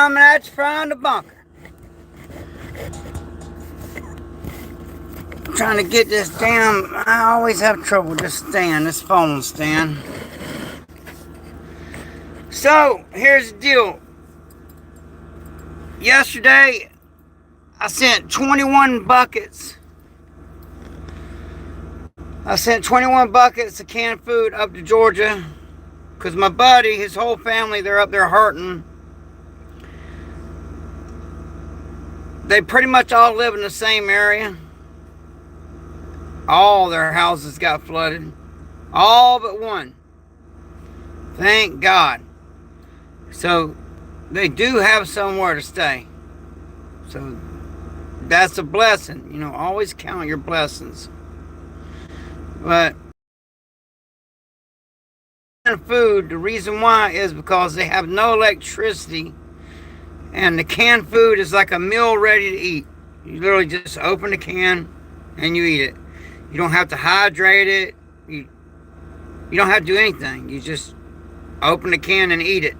Coming at you from the bunker. Trying to get this damn. I always have trouble with this phone stand. So, here's the deal. Yesterday, I sent 21 buckets. I sent 21 buckets of canned food up to Georgia. Because my buddy, his whole family, they're up there hurting. They pretty much all live in the same area. All their houses got flooded. All but one. Thank God. So, they do have somewhere to stay. So, that's a blessing. You know, always count your blessings. But, food, the reason why is because they have no electricity. And the canned food is like a meal ready to eat. You literally just open the can and you eat it. You don't have to hydrate it. You don't have to do anything. You just open the can and eat it.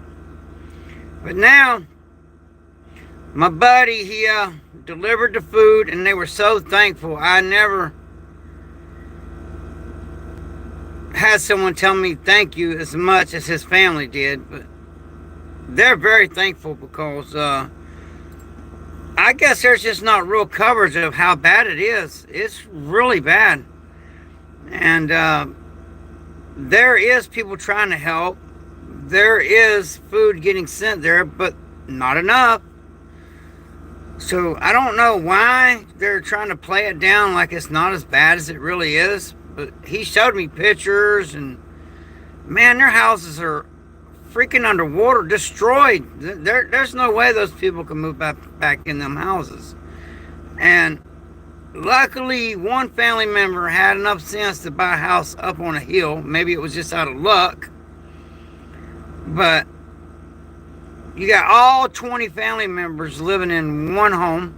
But now, my buddy, he delivered the food, and they were so thankful. I never had someone tell me thank you as much as his family did, but they're very thankful because I guess there's just not real coverage of how bad it is. It's really bad. And there is people trying to help. There is food getting sent there, but not enough. So I don't know why they're trying to play it down like it's not as bad as it really is. But he showed me pictures, and man, their houses are freaking underwater, destroyed. There's no way those people can move back in them houses. And luckily, one family member had enough sense to buy a house up on a hill. Maybe it was just out of luck. But you got all 20 family members living in one home.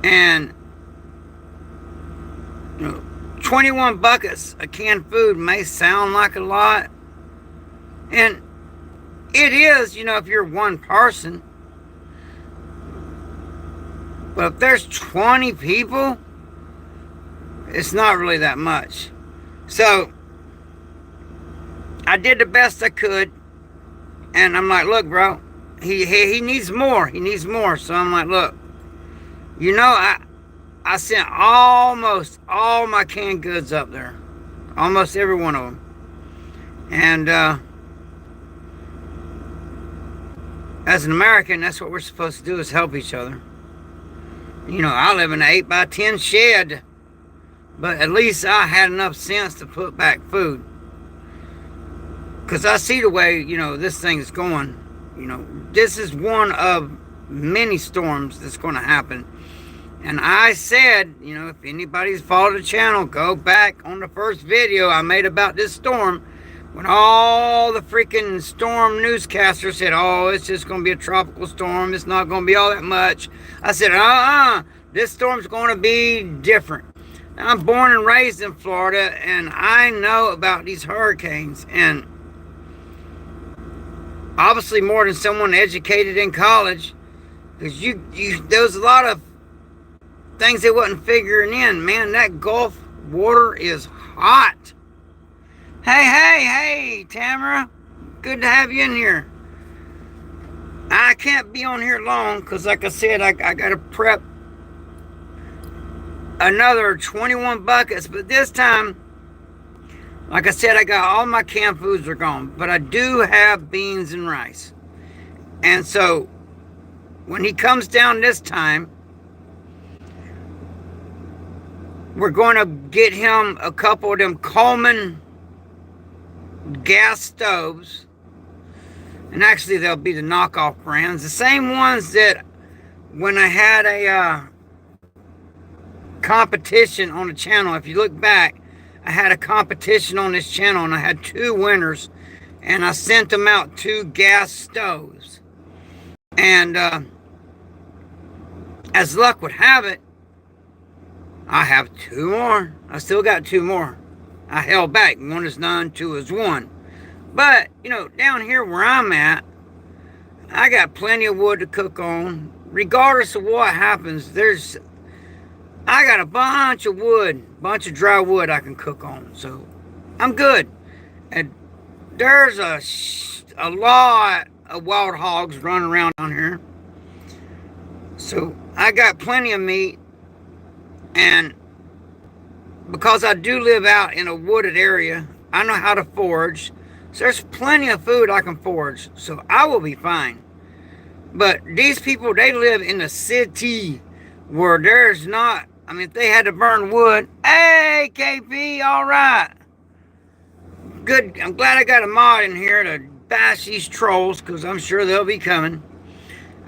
And 21 buckets of canned food may sound like a lot. And it is, if you're one person. But if there's 20 people, it's not really that much. So, I did the best I could. And I'm like, look, bro, he needs more. He needs more. So I'm like, look, I sent almost all my canned goods up there. Almost every one of them. And, as an American, that's what we're supposed to do, is help each other. I live in an 8x10 shed, but at least I had enough sense to put back food. Because I see the way, this thing is going. This is one of many storms that's going to happen. And I said, if anybody's followed the channel, go back on the first video I made about this storm. When all the freaking storm newscasters said, oh, it's just going to be a tropical storm. It's not going to be all that much. I said, this storm's going to be different. Now, I'm born and raised in Florida, and I know about these hurricanes. And obviously more than someone educated in college. Because there was a lot of things they wasn't figuring in. Man, that Gulf water is hot. Hey, Tamara. Good to have you in here. I can't be on here long because, like I said, I got to prep another 21 buckets. But this time, like I said, I got all my canned foods are gone. But I do have beans and rice. And so, when he comes down this time, we're going to get him a couple of them Coleman gas stoves, and actually they'll be the knockoff brands, the same ones that when I had a competition on the channel. If you look back, I had a competition on this channel, and I had 2 winners, and I sent them out 2 gas stoves. And as luck would have it, I have 2 more. I still got 2 more. I held back. 1 is none, 2 is 1. But, down here where I'm at, I got plenty of wood to cook on. Regardless of what happens, I got a bunch of wood, bunch of dry wood I can cook on. So I'm good. And there's a lot of wild hogs running around down here. So I got plenty of meat. And because I do live out in a wooded area, I know how to forage. So there's plenty of food I can forage. So I will be fine. But these people, they live in the city where there's not, I mean, if they had to burn wood, hey, KP, all right. Good, I'm glad I got a mod in here to bash these trolls, because I'm sure they'll be coming.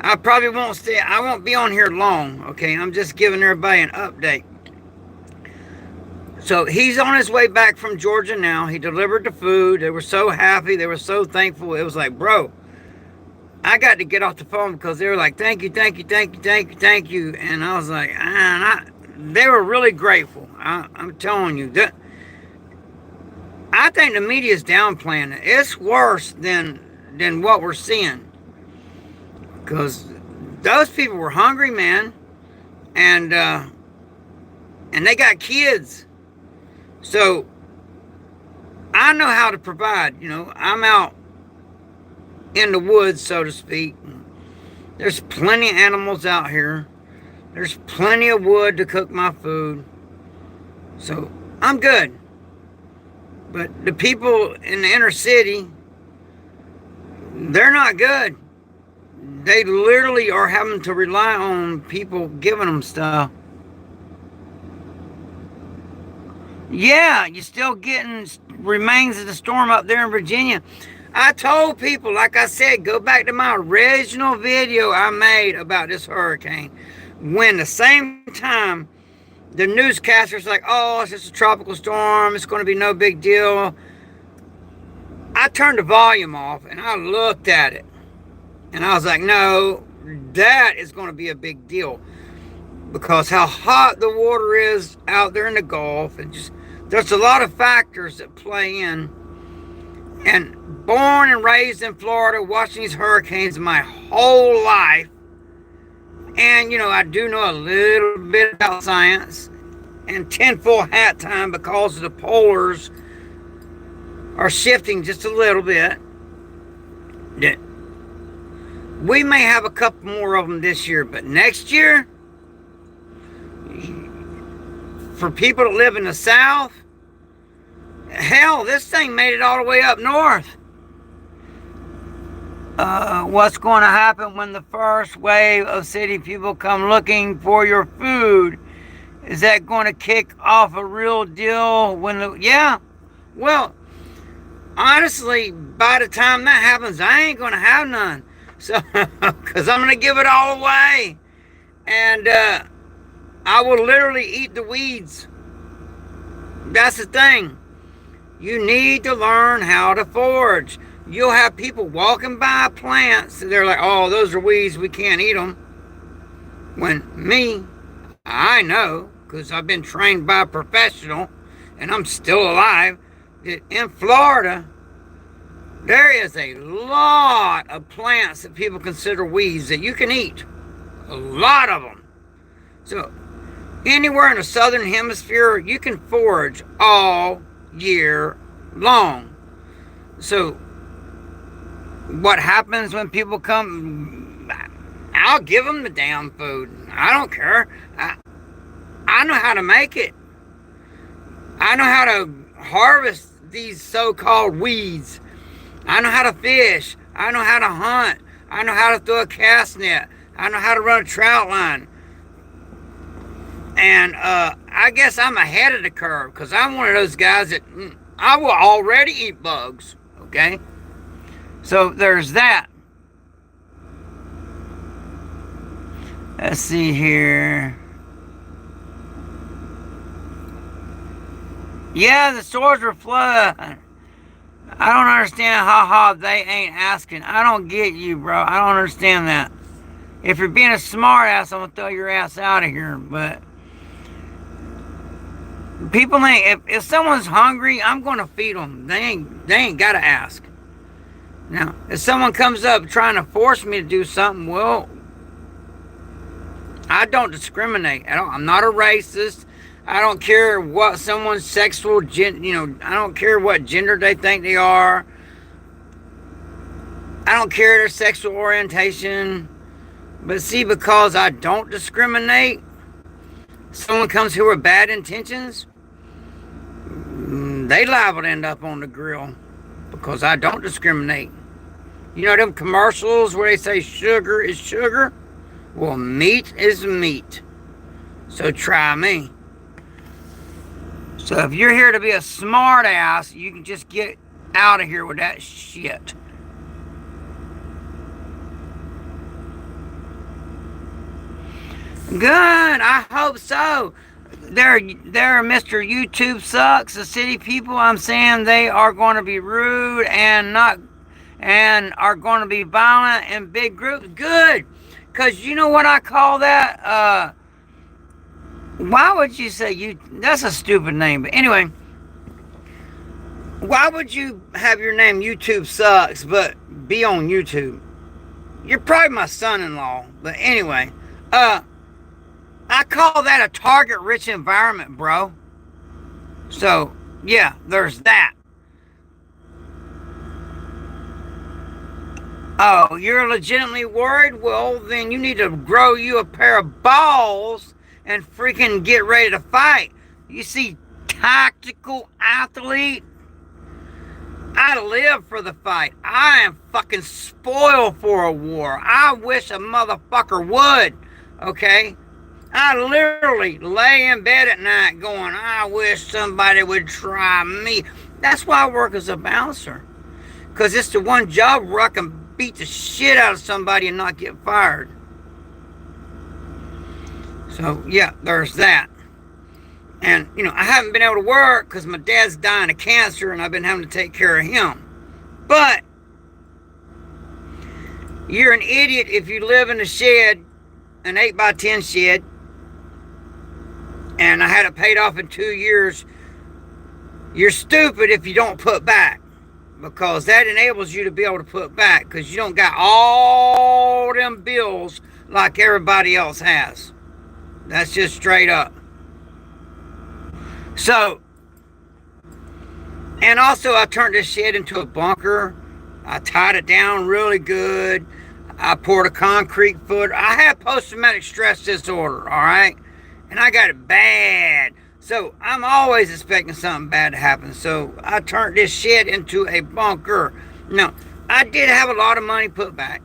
I probably won't stay, I won't be on here long, okay? I'm just giving everybody an update. So he's on his way back from Georgia now. He delivered the food. They were so happy. They were so thankful. It was like, bro, I got to get off the phone because they were like, thank you, thank you, thank you, thank you, thank you. And I was like, they were really grateful. I'm telling you. I think the media is downplaying it. It's worse than what we're seeing. Because those people were hungry, man. And they got kids. So I know how to provide. You know, I'm out in the woods, so to speak. There's plenty of animals out here. There's plenty of wood to cook my food. So I'm good. But the people in the inner city, they're not good. They literally are having to rely on people giving them stuff. Yeah, you're still getting remains of the storm up there in Virginia. I told people, like I said, go back to my original video I made about this hurricane. When the same time, the newscaster's like, oh, it's just a tropical storm. It's going to be no big deal. I turned the volume off and I looked at it. And I was like, no, that is going to be a big deal. Because how hot the water is out there in the Gulf, and just there's a lot of factors that play in. And born and raised in Florida, watching these hurricanes my whole life, and you know, I do know a little bit about science and tinfoil hat time because the polars are shifting just a little bit. We may have a couple more of them this year, but next year, for people that live in the South, hell, this thing made it all the way up north. What's going to happen when the first wave of city people come looking for your food? Is that going to kick off a real deal? Yeah. Well, honestly, by the time that happens, I ain't going to have none. So, because I'm going to give it all away. And I will literally eat the weeds. That's the thing. You need to learn how to forage. You'll have people walking by plants and they're like, oh, those are weeds, we can't eat them. When me, I know, because I've been trained by a professional and I'm still alive, that in Florida, there is a lot of plants that people consider weeds that you can eat. A lot of them. So, anywhere in the southern hemisphere, you can forage all year long. So, what happens when people come? I'll give them the damn food. I don't care. I know how to make it. I know how to harvest these so-called weeds. I know how to fish. I know how to hunt. I know how to throw a cast net. I know how to run a trout line. And I guess I'm ahead of the curve because I'm one of those guys that I will already eat bugs. Okay? So there's that. Let's see here. Yeah, the stores were flooded. I don't understand how they ain't asking. I don't get you, bro. I don't understand that. If you're being a smart ass, I'm going to throw your ass out of here. But people ain't, if someone's hungry, I'm going to feed them. They ain't got to ask. Now, if someone comes up trying to force me to do something, well, I don't discriminate. I'm not a racist. I don't care what someone's sexual, I don't care what gender they think they are. I don't care their sexual orientation. But see, because I don't discriminate, someone comes here with bad intentions, they liable to end up on the grill because I don't discriminate. You know them commercials where they say sugar is sugar? Well, meat is meat. So try me. So if you're here to be a smart ass, you can just get out of here with that shit. Good, I hope so. There, Mr. YouTube sucks. The city people, I'm saying they are going to be rude and are going to be violent in big groups. Good, because you know what I call that? Why would you say you? That's a stupid name. But anyway, why would you have your name YouTube sucks, but be on YouTube? You're probably my son-in-law. But anyway, I call that a target-rich environment, bro. So, yeah, there's that. Oh, you're legitimately worried? Well, then you need to grow you a pair of balls and freaking get ready to fight. You see, tactical athlete, I live for the fight. I am fucking spoiled for a war. I wish a motherfucker would, okay? I literally lay in bed at night going, I wish somebody would try me. That's why I work as a bouncer. Because it's the one job where I can beat the shit out of somebody and not get fired. So, yeah, there's that. And, I haven't been able to work because my dad's dying of cancer and I've been having to take care of him. But you're an idiot if you live in a shed, an 8x10 shed, and I had it paid off in 2 years. You're stupid if you don't put back, because that enables you to be able to put back, because you don't got all them bills like everybody else has. That's just straight up. So, and also I turned this shed into a bunker. I tied it down really good. I poured a concrete footer. I had post-traumatic stress disorder, all right? And I got it bad. So I'm always expecting something bad to happen. So I turned this shed into a bunker. Now, I did have a lot of money put back.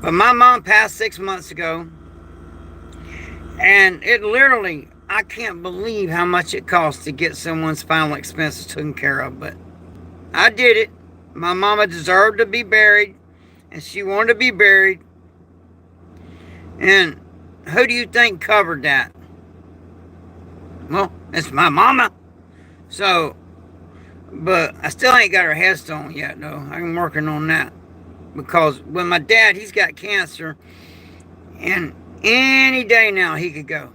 But my mom passed 6 months ago. And it literally, I can't believe how much it costs to get someone's final expenses taken care of. But I did it. My mama deserved to be buried. And she wanted to be buried. And who do you think covered that? Well, it's my mama. So, but I still ain't got her headstone yet, though. I'm working on that. Because when my dad, he's got cancer. And any day now he could go.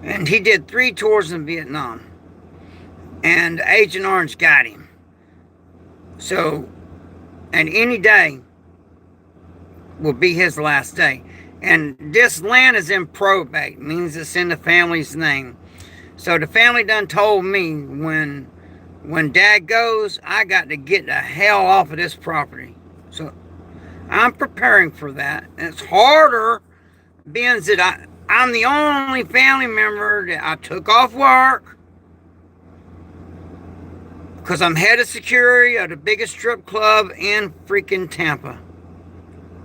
And he did 3 tours in Vietnam. And Agent Orange got him. So, and any day will be his last day. And this land is in probate. Means it's in the family's name. So the family done told me when dad goes, I got to get the hell off of this property. So I'm preparing for that. And it's harder being that I'm the only family member that I took off work because I'm head of security of the biggest strip club in freaking Tampa.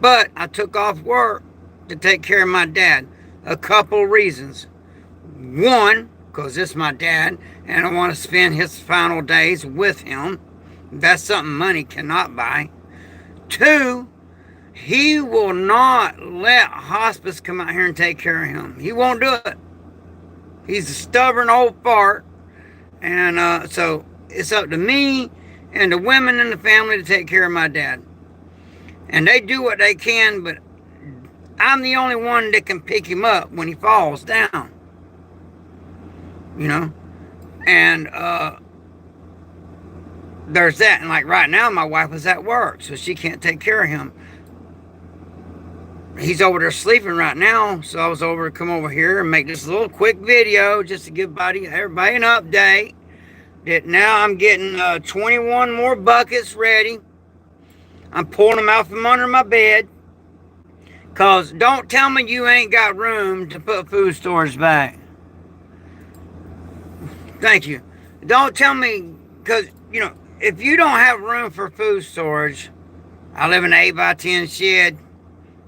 But I took off work to take care of my dad. A couple reasons. One, because it's my dad, and I want to spend his final days with him. That's something money cannot buy. 2, he will not let hospice come out here and take care of him. He won't do it. He's a stubborn old fart. And so it's up to me and the women in the family to take care of my dad. And they do what they can, but I'm the only one that can pick him up when he falls down. And there's that. And like right now, my wife was at work, so she can't take care of him. He's over there sleeping right now, so I was over to come over here and make this little quick video just to give everybody an update. That now I'm getting 21 more buckets ready. I'm pulling them out from under my bed. Because don't tell me you ain't got room to put food storage back. Thank you. Don't tell me, because, you know, if you don't have room for food storage, I live in an 8x10 shed.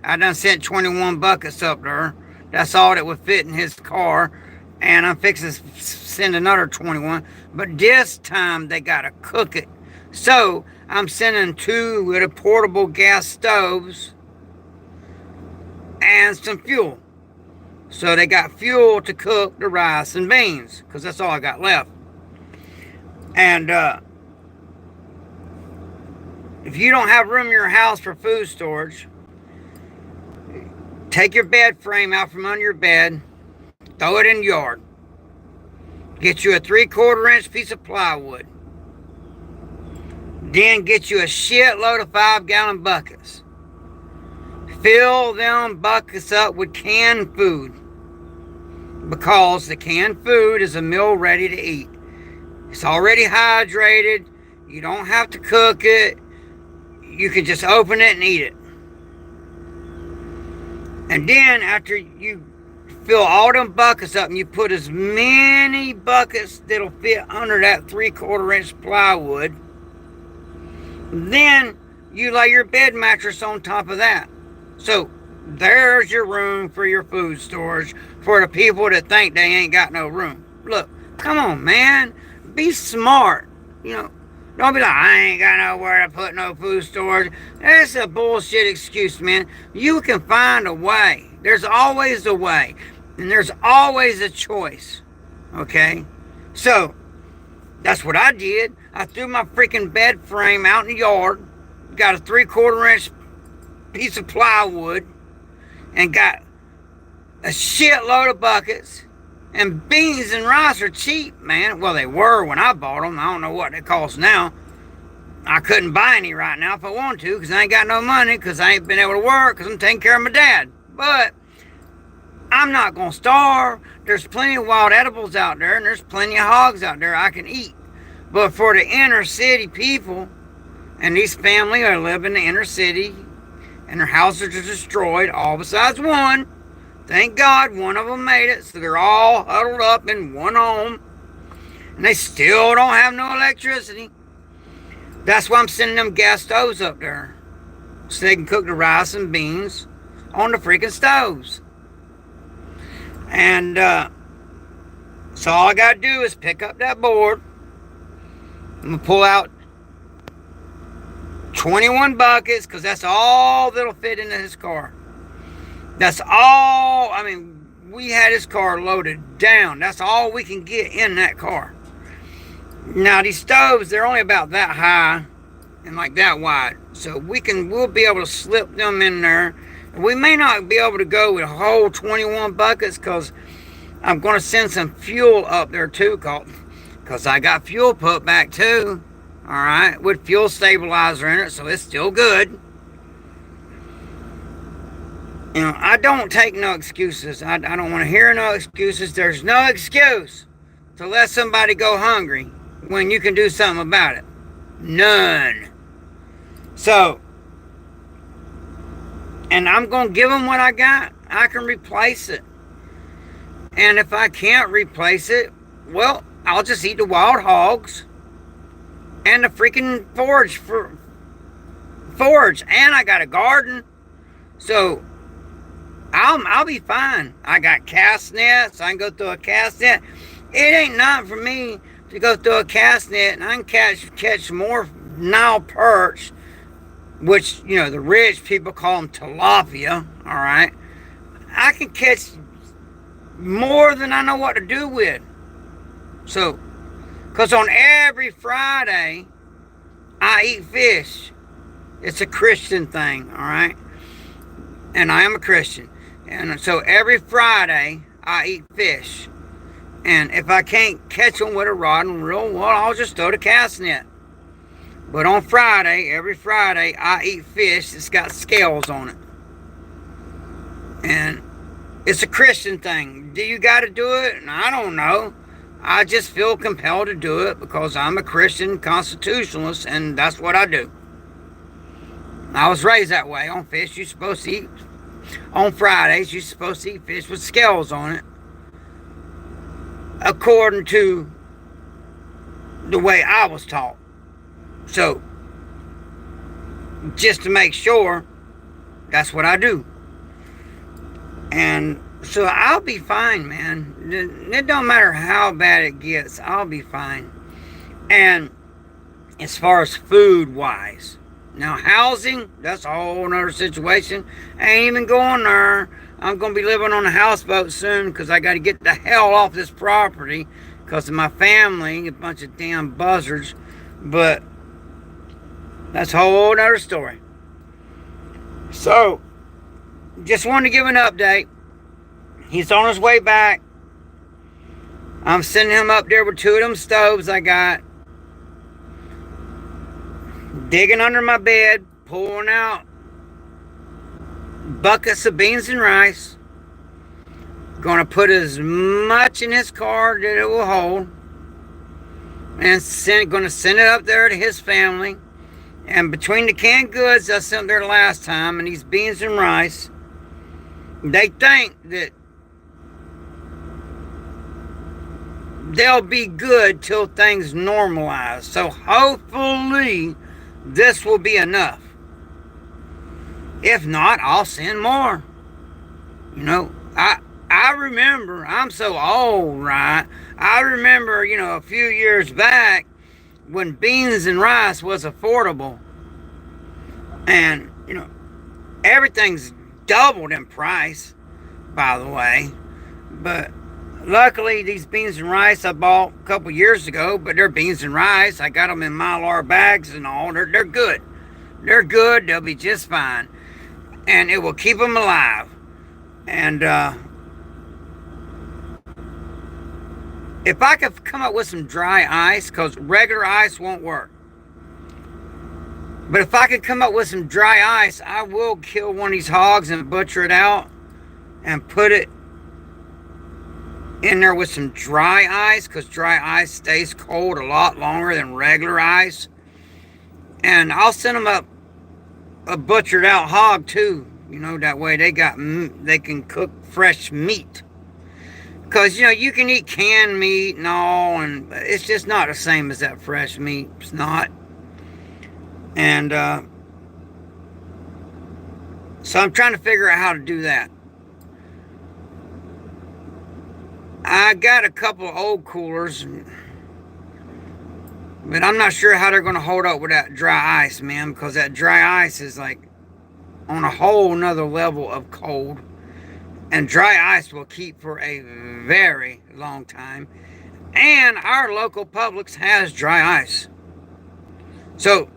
I done sent 21 buckets up there. That's all that would fit in his car. And I'm fixing to send another 21. But this time they got to cook it. So I'm sending 2 with a portable gas stoves and some fuel. So they got fuel to cook the rice and beans, because that's all I got left. And if you don't have room in your house for food storage, take your bed frame out from under your bed, throw it in the yard. Get you a 3/4 inch piece of plywood. Then get you a shitload of 5-gallon buckets. Fill them buckets up with canned food, because the canned food is a meal ready to eat. It's already hydrated. You don't have to cook it. You can just open it and eat it. And then after you fill all them buckets up and you put as many buckets that'll fit under that 3/4 inch plywood, then you lay your bed mattress on top of that. So there's your room for your food storage for the people that think they ain't got no room. Look, come on, man. Be smart. You know, don't be like, I ain't got nowhere to put no food storage. That's a bullshit excuse, man. You can find a way. There's always a way. And there's always a choice. Okay? So, that's what I did. I threw my freaking bed frame out in the yard. Got a 3/4 inch piece of plywood. And got a shitload of buckets. And beans and rice are cheap, man. Well, they were when I bought them. I don't know what they cost now. I couldn't buy any right now if I wanted to, because I ain't got no money, because I ain't been able to work, because I'm taking care of my dad. But I'm not going to starve. There's plenty of wild edibles out there, and there's plenty of hogs out there I can eat. But for the inner city people, and these families are living in the inner city, and their houses are destroyed, all besides one. Thank God one of them made it, so they're all huddled up in one home. And they still don't have no electricity. That's why I'm sending them gas stoves up there, so they can cook the rice and beans on the freaking stoves. And so all I got to do is pick up that board. I'm going to pull out 21 buckets, because that's all that'll fit into his car. That's all. I mean, we had his car loaded down. That's all we can get in that car. Now, these stoves, they're only about that high and like that wide. So we'll be able to slip them in there. We may not be able to go with a whole 21 buckets, because I'm going to send some fuel up there too, because I got fuel put back too. All right, with fuel stabilizer in it, so it's still good. You know, I don't take no excuses. I don't want to hear no excuses. There's no excuse to let somebody go hungry when you can do something about it. None. So, and I'm going to give them what I got. I can replace it. And if I can't replace it, well, I'll just eat the wild hogs and the freaking forage. And I got a garden. So, I'll be fine. I got cast nets. I can go through a cast net. It ain't nothing for me to go through a cast net, and I can catch more Nile perch, which, you know, the rich people call them tilapia, all right? I can catch more than I know what to do with. So, because on every Friday, I eat fish. It's a Christian thing, all right? And I am a Christian. And so every Friday, I eat fish. And if I can't catch them with a rod and reel, well, I'll just throw the cast net. But on Friday, every Friday, I eat fish that's got scales on it. And it's a Christian thing. Do you got to do it? I don't know. I just feel compelled to do it because I'm a Christian constitutionalist, and that's what I do. I was raised that way. On fish, you're supposed to eat. On Fridays, you're supposed to eat fish with scales on it, according to the way I was taught. So, just to make sure, that's what I do. And so I'll be fine, man. It don't matter how bad it gets, I'll be fine. And as far as food-wise, now housing, that's a whole nother situation. I ain't even going there. I'm going to be living on a houseboat soon because I got to get the hell off this property because of my family, a bunch of damn buzzards. But that's a whole nother story. So, just wanted to give an update. He's on his way back. I'm sending him up there with 2 of them stoves I got. Digging under my bed, pulling out buckets of beans and rice. Gonna put as much in his car that it will hold. And gonna send it up there to his family. And between the canned goods I sent there last time and these beans and rice, they think that they'll be good till things normalize. So hopefully this will be enough. If not, I'll send more. You know, I remember, I'm so old, right? I remember, a few years back when beans and rice was affordable. And, everything's doubled in price, by the way. But luckily, these beans and rice I bought a couple years ago, but they're beans and rice. I got them in Mylar bags and all. They're good. They're good. They'll be just fine. And it will keep them alive. And if I could come up with some dry ice, because regular ice won't work. But if I could come up with some dry ice, I will kill one of these hogs and butcher it out and put it in there with some dry ice, because dry ice stays cold a lot longer than regular ice. And I'll send them up a butchered out hog too. That way they can cook fresh meat. Because, you can eat canned meat and all, and it's just not the same as that fresh meat. It's not. And so I'm trying to figure out how to do that. I got a couple of old coolers, but I'm not sure how they're going to hold up with that dry ice, man, because that dry ice is like on a whole nother level of cold. And dry ice will keep for a very long time. And our local Publix has dry ice. So,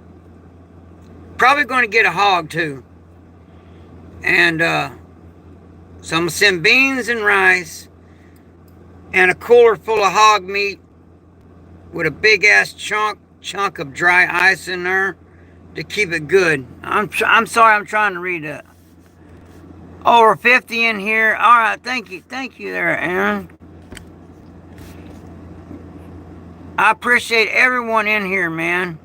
probably going to get a hog too. And so I'm going to send beans and rice and a cooler full of hog meat with a big ass chunk of dry ice in there to keep it good. I'm sorry, I'm trying to read that. Over 50 in here. All right, thank you there, Aaron. I appreciate everyone in here, man.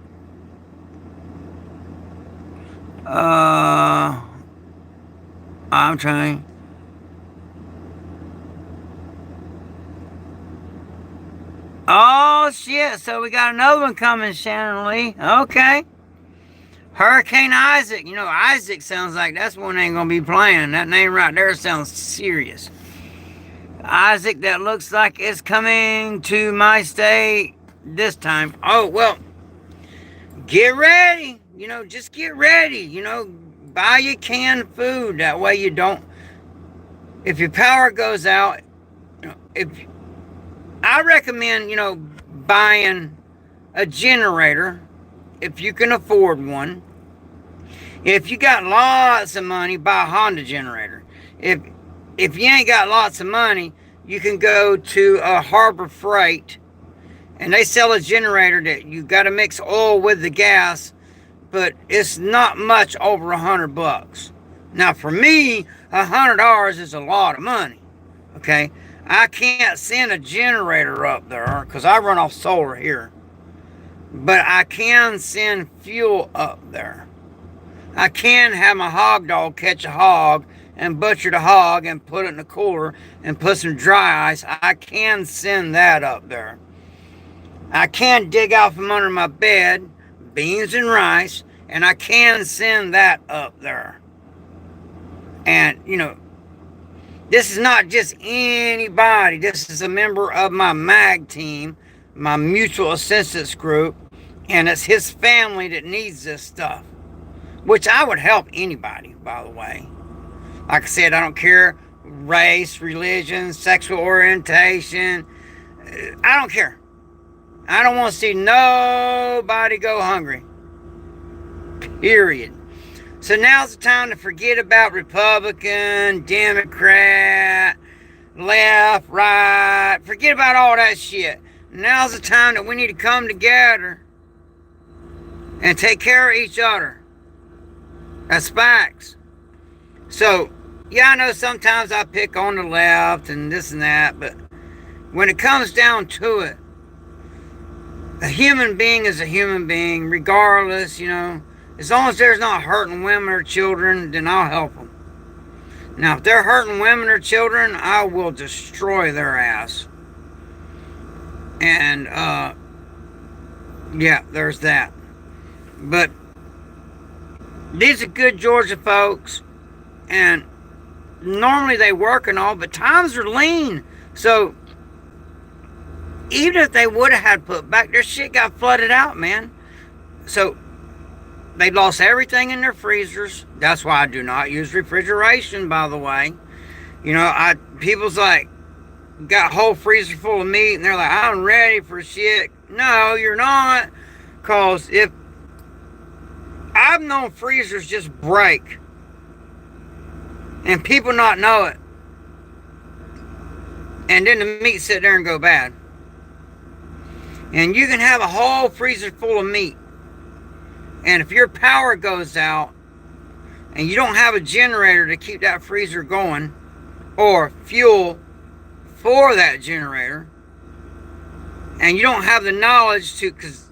I'm trying. Oh, shit. So we got another one coming, Shannon Lee. Okay. Hurricane Isaac. Isaac sounds like that's one ain't going to be playing. That name right there sounds serious. Isaac, that looks like it's coming to my state this time. Oh, well, get ready. Just get ready. Buy your canned food. That way you don't, if your power goes out, I recommend, buying a generator if you can afford one. If you got lots of money, buy a Honda generator. If you ain't got lots of money, you can go to a Harbor Freight And they sell a generator that you got to mix oil with the gas, but it's not much over $100. Now for me, $100 is a lot of money. Okay, I can't send a generator up there because I run off solar here, but I can send fuel up there. I can have my hog dog catch a hog and butcher the hog and put it in the cooler and put some dry ice. I can send that up there. I can dig out from under my bed beans and rice, and I can send that up there. And, you know, this is not just anybody. This is a member of my MAG team, my mutual assistance group, and it's his family that needs this stuff, which I would help anybody, by the way. Like I said, I don't care race, religion, sexual orientation. I don't care. I don't want to see nobody go hungry. Period. So now's the time to forget about Republican, Democrat, left, right. Forget about all that shit. Now's the time that we need to come together and take care of each other. That's facts. So, yeah, I know sometimes I pick on the left and this and that, but when it comes down to it, a human being is a human being, regardless, you know. As long as there's not hurting women or children, then I'll help them. Now, if they're hurting women or children, I will destroy their ass. And, yeah, there's that. But these are good Georgia folks, and normally they work and all, but times are lean. So even if they would have had put back, their shit got flooded out, man. So they lost everything in their freezers. That's why I do not use refrigeration, by the way. You know, people's like, got a whole freezer full of meat, and they're like, I'm ready for shit. No, you're not. Because if I've known freezers just break and people not know it, and then the meat sit there and go bad. And you can have a whole freezer full of meat, and if your power goes out and you don't have a generator to keep that freezer going or fuel for that generator, and you don't have the knowledge to, because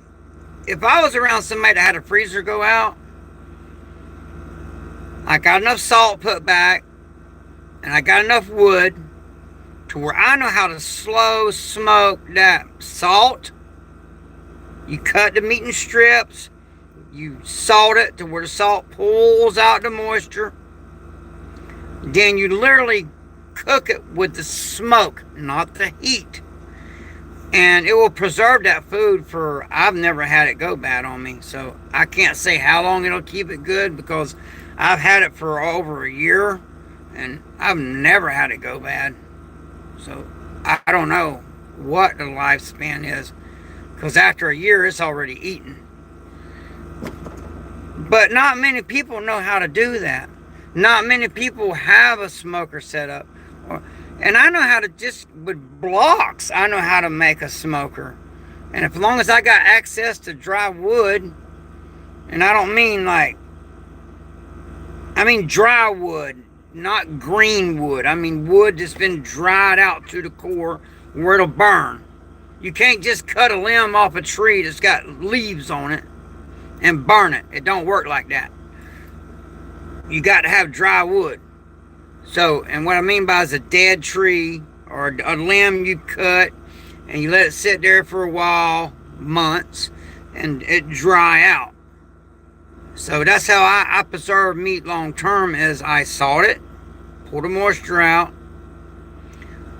if I was around somebody that had a freezer go out, I got enough salt put back and I got enough wood to where I know how to slow smoke that salt. You cut the meat in strips, you salt it to where the salt pulls out the moisture. Then you literally cook it with the smoke, not the heat. And it will preserve that food for, I've never had it go bad on me. So I can't say how long it'll keep it good because I've had it for over a year and I've never had it go bad. So I don't know what the lifespan is, because after a year it's already eaten. But not many people know how to do that. Not many people have a smoker set up. And I know how to, just with blocks, I know how to make a smoker. And as long as I got access to dry wood, and I don't mean like, I mean dry wood, not green wood. I mean wood that's been dried out to the core where it'll burn. You can't just cut a limb off a tree that's got leaves on it and burn it. It don't work like that. You got to have dry wood. So, and what I mean by is a dead tree or a limb you cut and you let it sit there for a while, months, and it dry out. So that's how I preserve meat long term, is I salt it, pull the moisture out.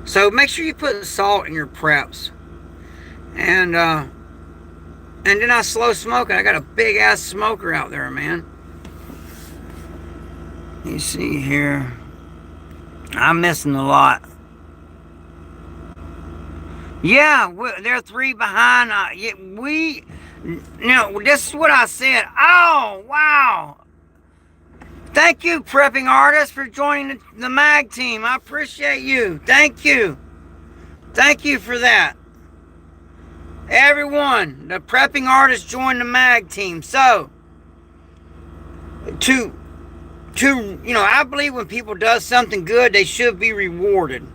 So make sure you put salt in your preps. And then I slow smoke it. I got a big ass smoker out there, man. You see here, I'm missing a lot. Yeah, they're 3 behind. This is what I said. Oh, wow. Thank you, prepping artist, for joining the MAG team. I appreciate you. Thank you. Thank you for that. Everyone, the prepping artists joined the mag team. So, to I believe when people does something good, they should be rewarded.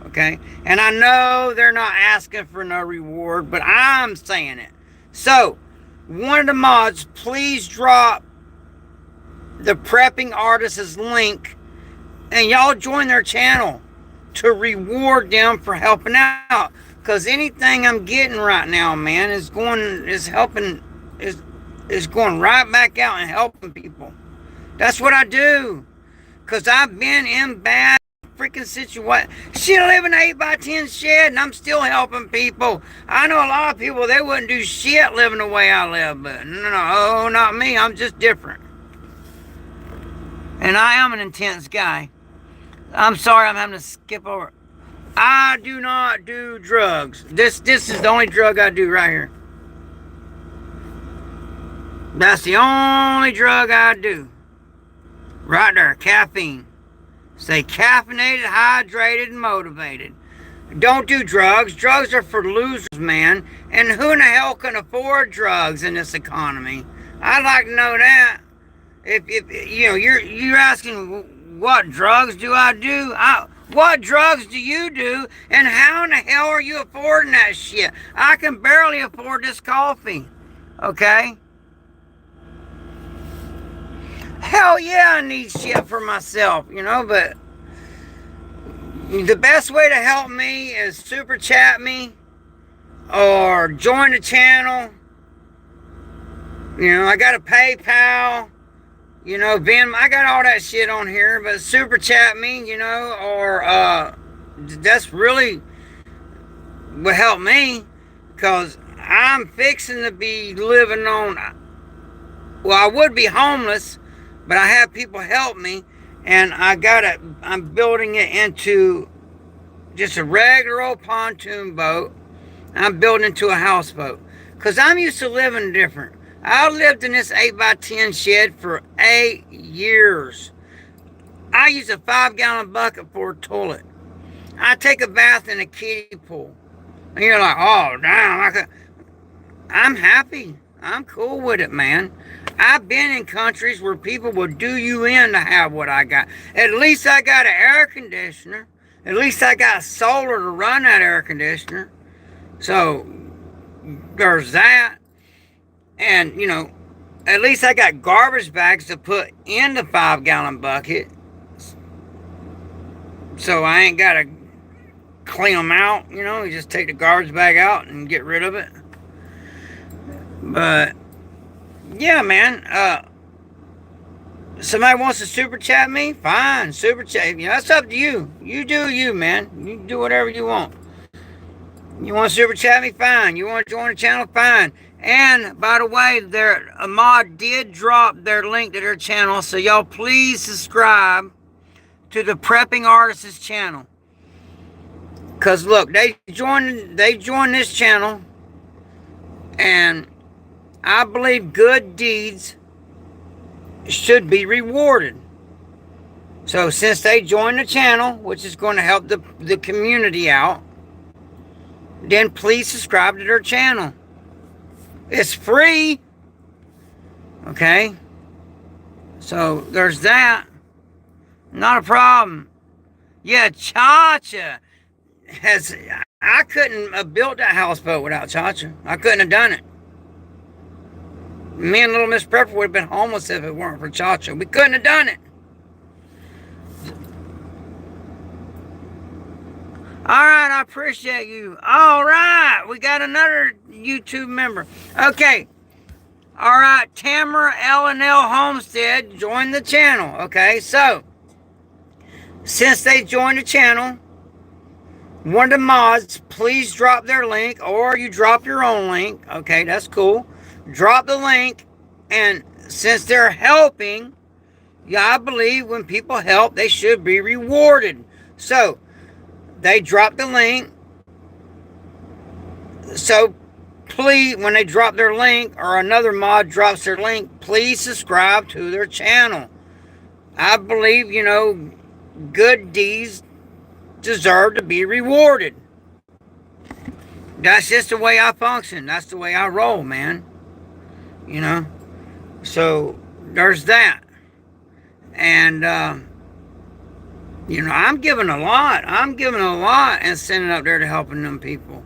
Okay? And I know they're not asking for no reward, but I'm saying it. So, one of the mods, please drop the prepping artist's link and y'all join their channel to reward them for helping out. Because anything I'm getting right now, man, is going right back out and helping people. That's what I do. Because I've been in bad freaking situation. Shit, I live in an 8x10 shed and I'm still helping people. I know a lot of people, they wouldn't do shit living the way I live. But no, not me. I'm just different. And I am an intense guy. I'm sorry I'm having to skip over. I do not do drugs. This is the only drug I do right here. That's the only drug I do. Right there, caffeine. Stay caffeinated, hydrated, and motivated. Don't do drugs. Drugs are for losers, man. And who in the hell can afford drugs in this economy? I'd like to know that. If you're asking what drugs do I do? What drugs do you do? And how in the hell are you affording that shit? I can barely afford this coffee. Okay? Hell yeah, I need shit for myself, but the best way to help me is super chat me or join the channel. I got a PayPal, Venmo, I got all that shit on here, but super chat me, or that's really would help me because I'm fixing to be living on, well, I would be homeless, but I have people help me, and I'm building it into just a regular old pontoon boat. I'm building into a houseboat. Because I'm used to living different. I lived in this 8x10 shed for 8 years. I use a 5-gallon bucket for a toilet. I take a bath in a kiddie pool. And you're like, oh, damn. I'm happy. I'm cool with it, man. I've been in countries where people will do you in to have what I got. At least I got an air conditioner. At least I got solar to run that air conditioner. So, there's that. And, at least I got garbage bags to put in the 5-gallon bucket. So I ain't got to clean them out. You just take the garbage bag out and get rid of it. But yeah, man. Somebody wants to super chat me? Fine, super chat. That's up to you. You do you, man. You do whatever you want. You want to super chat me? Fine. You want to join the channel? Fine. And by the way, a mod did drop their link to their channel, so y'all please subscribe to the Prepping Artists channel. Cause look, they joined this channel, and I believe good deeds should be rewarded. So since they joined the channel, which is going to help the community out, then please subscribe to their channel. It's free. Okay? So there's that. Not a problem. Yeah, Chacha I couldn't have built that houseboat without Chacha. I couldn't have done it. Me and Little Miss Prepper would have been homeless if it weren't for Chacha. We couldn't have done it. Alright, I appreciate you. Alright, we got another YouTube member. Okay. Alright, Tamara L&L Homestead joined the channel. Okay, so since they joined the channel, one of the mods, please drop their link, or you drop your own link. Okay, that's cool. Drop the link, and since they're helping, I believe when people help, they should be rewarded. So they drop the link. So please, when they drop their link, or another mod drops their link, please subscribe to their channel. I believe, good deeds deserve to be rewarded. That's just the way I function. That's the way I roll, man. You know? So there's that. And, I'm giving a lot. I'm giving a lot and sending up there to helping them people.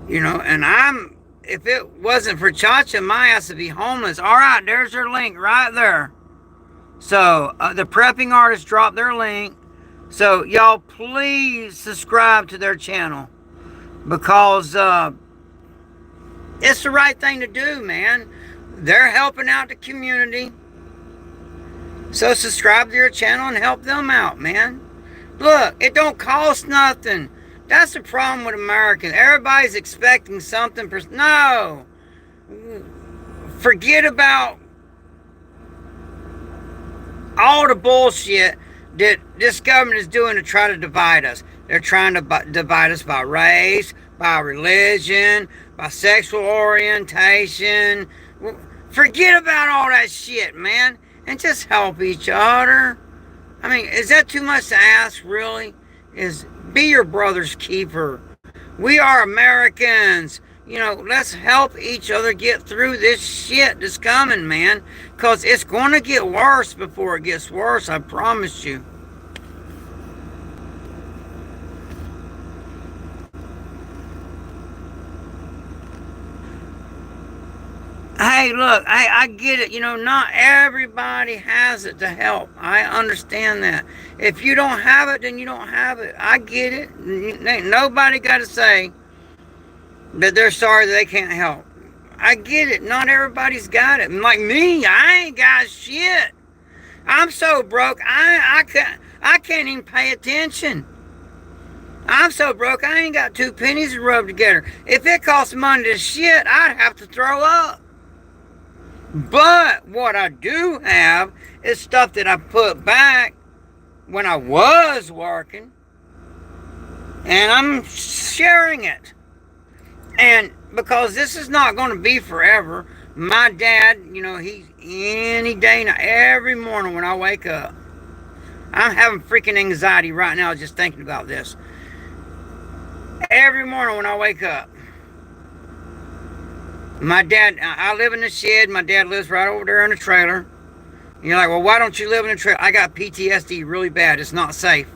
And if it wasn't for Chacha, my ass would be homeless. All right, there's her link right there. So the prepping artists dropped their link. So y'all please subscribe to their channel because it's the right thing to do, man. They're helping out the community. So subscribe to their channel and help them out, man. Look, it don't cost nothing. That's the problem with Americans. Everybody's expecting something. No. Forget about all the bullshit that this government is doing to try to divide us. They're trying to divide us by race, by religion, by sexual orientation. Forget about all that shit, man, and just help each other. I mean, is that too much to ask, really? Be your brother's keeper. We are Americans. Let's help each other get through this shit that's coming, man. Because it's going to get worse before it gets worse, I promise you. Hey, look, I get it. Not everybody has it to help. I understand that. If you don't have it, then you don't have it. I get it. Ain't nobody got to say that they're sorry that they can't help. I get it. Not everybody's got it. Like me, I ain't got shit. I'm so broke, I can't even pay attention. I'm so broke, I ain't got 2 pennies to rub together. If it costs money to shit, I'd have to throw up. But what I do have is stuff that I put back when I was working, and I'm sharing it. And because this is not going to be forever, my dad, he's any day now, every morning when I wake up, I'm having freaking anxiety right now just thinking about this. Every morning when I wake up, my dad, I live in the shed. My dad lives right over there in the trailer. You're like, well, why don't you live in the trailer? I got PTSD really bad. It's not safe.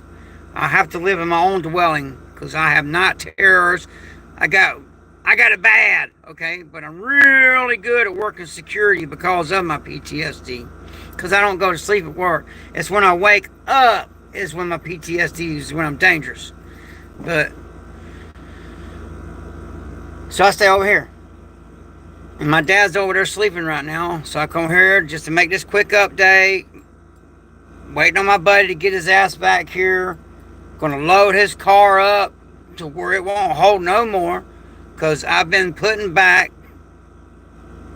I have to live in my own dwelling because I have night terrors. I got it bad, okay? But I'm really good at working security because of my PTSD. Because I don't go to sleep at work. It's when I wake up is when my PTSD is when I'm dangerous. So I stay over here. And my dad's over there sleeping right now. So I come here just to make this quick update. Waiting on my buddy to get his ass back here. Gonna load his car up to where it won't hold no more. Because I've been putting back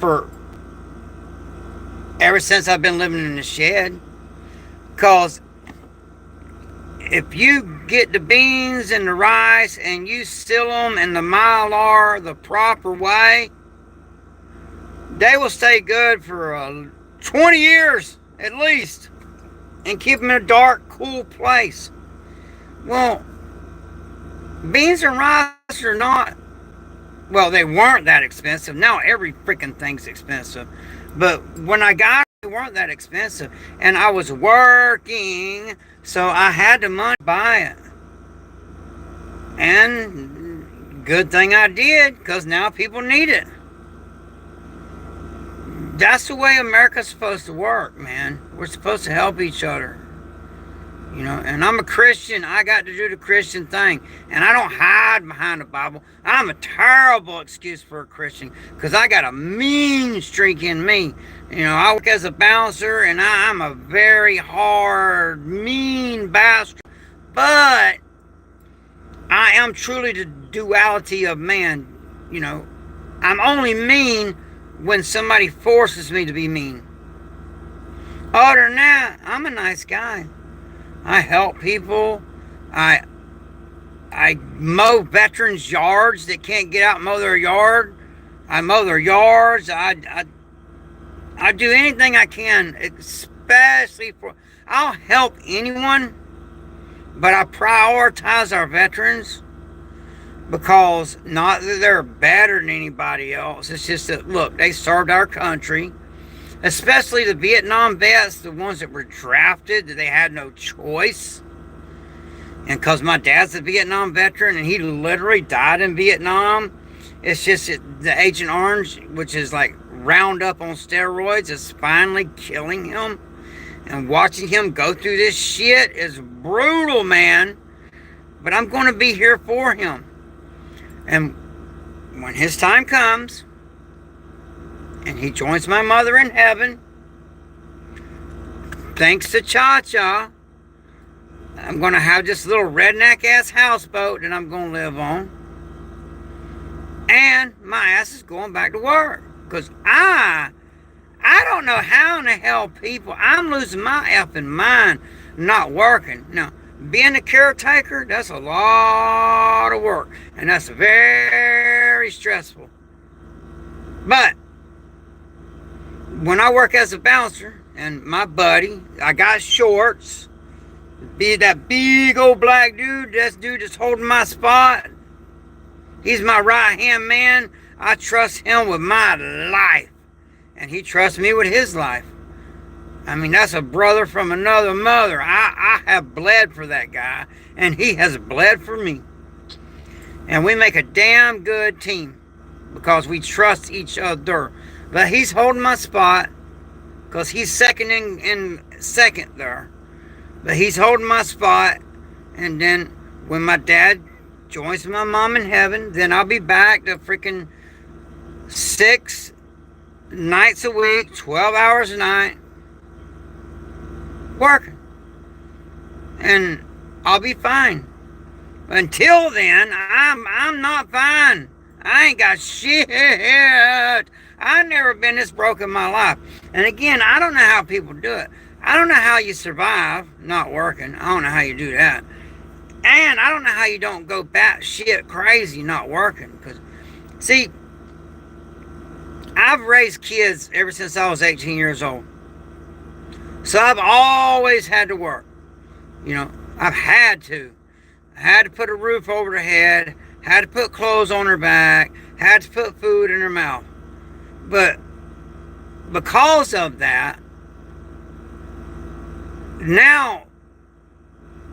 ever since I've been living in the shed. Because if you get the beans and the rice and you seal them in the Mylar the proper way, they will stay good for 20 years at least and keep them in a dark, cool place. Well, beans and rice are not, well, they weren't that expensive. Now every freaking thing's expensive. But when I got it, they weren't that expensive. And I was working, so I had the money to buy it. And good thing I did, because now people need it. That's the way America's supposed to work, man. We're supposed to help each other. And I'm a Christian. I got to do the Christian thing. And I don't hide behind the Bible. I'm a terrible excuse for a Christian because I got a mean streak in me. I work as a bouncer and I'm a very hard, mean bastard. But I am truly the duality of man. I'm only mean when somebody forces me to be mean. Other than that, I'm a nice guy. I help people. I mow veterans' yards that can't get out and mow their yard. I mow their yards. I do anything I can, especially I'll help anyone, but I prioritize our veterans. Because not that they're better than anybody else. It's just that, look, they served our country, especially the Vietnam vets, the ones that were drafted, that they had no choice. And because my dad's a Vietnam veteran and he literally died in Vietnam, it's just that the Agent Orange, which is like Roundup on steroids, is finally killing him. And watching him go through this shit is brutal, man. But I'm going to be here for him. And when his time comes, and he joins my mother in heaven, thanks to Cha-Cha, I'm going to have this little redneck-ass houseboat that I'm going to live on. And my ass is going back to work. Because I don't know how in the hell people, I'm losing my effing mind not working. Now, being a caretaker, that's a lot of work. And that's very stressful. But when I work as a bouncer, and my buddy, I got shorts, be that big old black dude, this dude that's holding my spot, he's my right-hand man. I trust him with my life. And he trusts me with his life. I mean, that's a brother from another mother. I have bled for that guy, and he has bled for me. And we make a damn good team because we trust each other. But he's holding my spot because he's second in second there. But he's holding my spot, and then when my dad joins my mom in heaven, then I'll be back to freaking 6 nights a week, 12 hours a night, working. And I'll be fine. Until then, I'm not fine. I ain't got shit. I've never been this broke in my life. And again, I don't know how people do it. I don't know how you survive not working. I don't know how you do that. And I don't know how you don't go batshit crazy not working. Because, see, I've raised kids ever since I was 18 years old. So I've always had to work. You know, I've had to. I had to put a roof over their head, had to put clothes on their back, had to put food in their mouth. But because of that, now